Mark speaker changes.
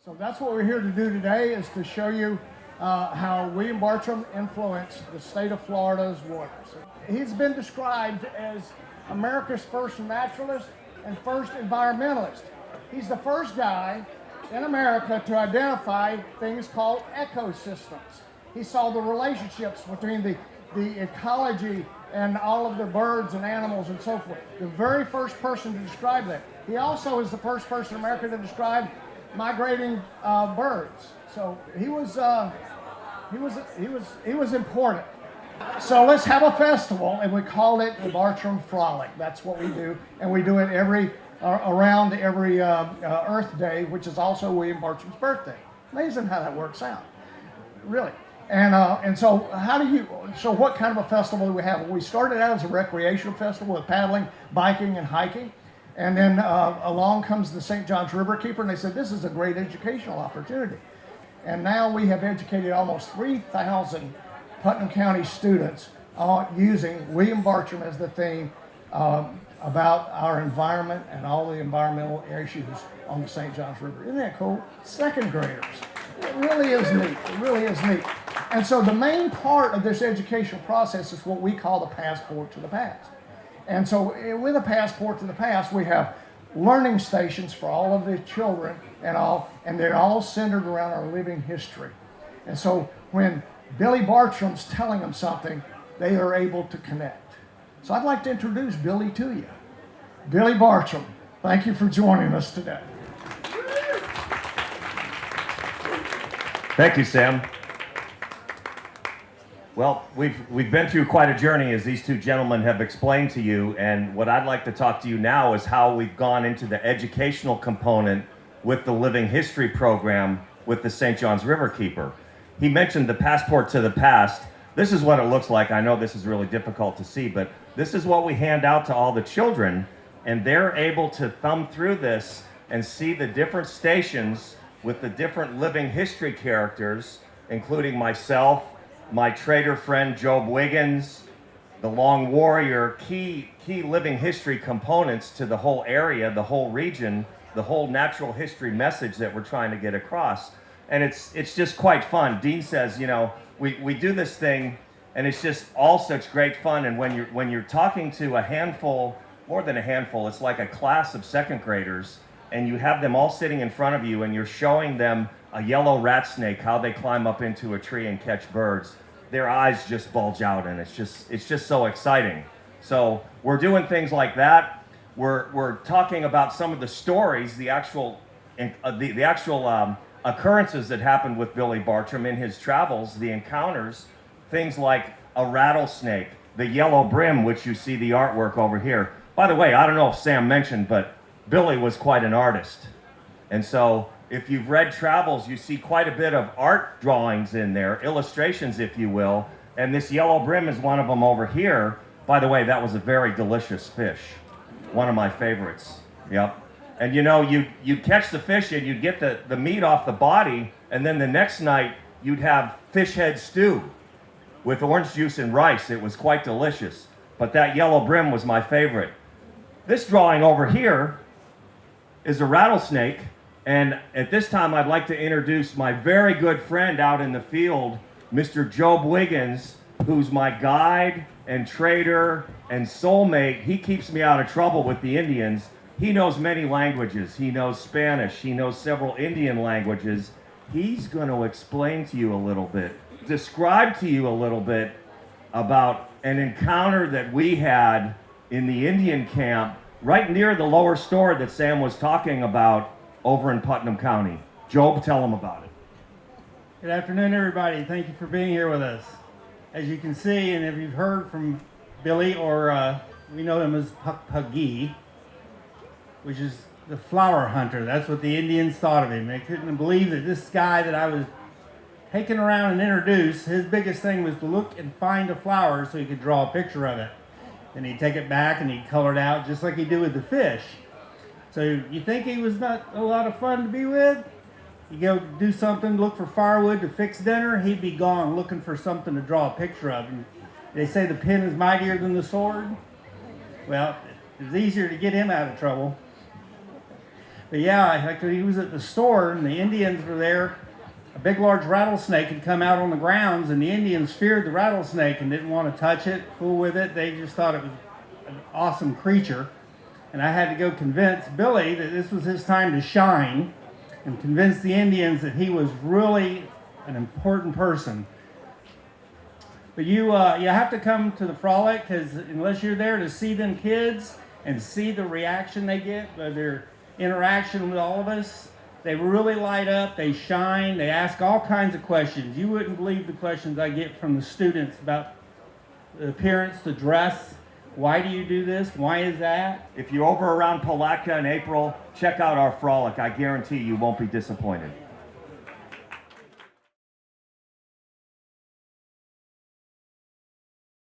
Speaker 1: So that's what we're here to do today, is to show you how William Bartram influenced the state of Florida's waters. He's been described as America's first naturalist and first environmentalist. He's the first guy in America to identify things called ecosystems. He saw the relationships between the ecology and all of the birds and animals and so forth. The very first person to describe that. He also is the first person in America to describe migrating birds. So he was important. So let's have a festival, and we call it the Bartram Frolic. That's what we do, and we do it around every Earth Day, which is also William Bartram's birthday. Amazing how that works out, really. And so what kind of a festival do we have? Well, we started out as a recreational festival with paddling, biking, and hiking. And then along comes the St. John's River Keeper, and they said, this is a great educational opportunity. And now we have educated almost 3,000 Putnam County students using William Bartram as the theme about our environment and all the environmental issues on the St. John's River. Isn't that cool? Second graders. It really is neat. It really is neat. And so the main part of this educational process is what we call the passport to the past. And so with a passport to the past, we have learning stations for all of the children and they're all centered around our living history. And so when Billy Bartram's telling them something, they are able to connect. So I'd like to introduce Billy to you. Billy Bartram, thank you for joining us today.
Speaker 2: Thank you, Sam. Well, we've been through quite a journey, as these two gentlemen have explained to you, and what I'd like to talk to you now is how we've gone into the educational component with the Living History program with the St. John's River Keeper. He mentioned the passport to the past. This is what it looks like. I know this is really difficult to see, but this is what we hand out to all the children, and they're able to thumb through this and see the different stations with the different living history characters, including myself, my trader friend Job Wiggins, the Long Warrior, key living history components to the whole area, the whole region, the whole natural history message that we're trying to get across. And it's just quite fun. Dean says, you know, we do this thing and it's just all such great fun. And when you're talking to a handful, more than a handful, it's like a class of second graders, and you have them all sitting in front of you and you're showing them a yellow rat snake, how they climb up into a tree and catch birds, their eyes just bulge out, and it's just so exciting. So we're doing things like that. We're talking about some of the stories, the actual occurrences that happened with Billy Bartram in his travels, the encounters, things like a rattlesnake, the yellow brim, which you see the artwork over here. By the way, I don't know if Sam mentioned, but Billy was quite an artist. And so if you've read Travels, you see quite a bit of art drawings in there, illustrations, if you will. And this yellow brim is one of them over here. By the way, that was a very delicious fish. One of my favorites. Yep. And you know, you'd catch the fish and you'd get the meat off the body, and then the next night you'd have fish head stew with orange juice and rice. It was quite delicious. But that yellow brim was my favorite. This drawing over here is a rattlesnake. And at this time, I'd like to introduce my very good friend out in the field, Mr. Job Wiggins, who's my guide and trader and soulmate. He keeps me out of trouble with the Indians. He knows many languages. He knows Spanish. He knows several Indian languages. He's going to explain to you a little bit, describe to you a little bit about an encounter that we had in the Indian camp right near the lower store that Sam was talking about over in Putnam County. Job, tell them about it.
Speaker 3: Good afternoon, everybody. Thank you for being here with us. As you can see, and if you've heard from Billy, or we know him as Puggy, which is the flower hunter. That's what the Indians thought of him. They couldn't believe that this guy that I was taking around and introduced, his biggest thing was to look and find a flower so he could draw a picture of it. Then he'd take it back and he'd color it out just like he did with the fish. So you think he was not a lot of fun to be with? You go do something, look for firewood to fix dinner, he'd be gone looking for something to draw a picture of. And they say the pen is mightier than the sword. Well, it was easier to get him out of trouble. But yeah, like he was at the store and the Indians were there. A big, large rattlesnake had come out on the grounds, and the Indians feared the rattlesnake and didn't want to touch it, fool with it. They just thought it was an awesome creature. And I had to go convince Billy that this was his time to shine and convince the Indians that he was really an important person. But you have to come to the frolic, because unless you're there to see them kids and see the reaction they get, their interaction with all of us, they really light up, they shine, they ask all kinds of questions. You wouldn't believe the questions I get from the students about the appearance, the dress. Why do you do this? Why is that?
Speaker 2: If you're over around Palatka in April, check out our frolic. I guarantee you won't be disappointed.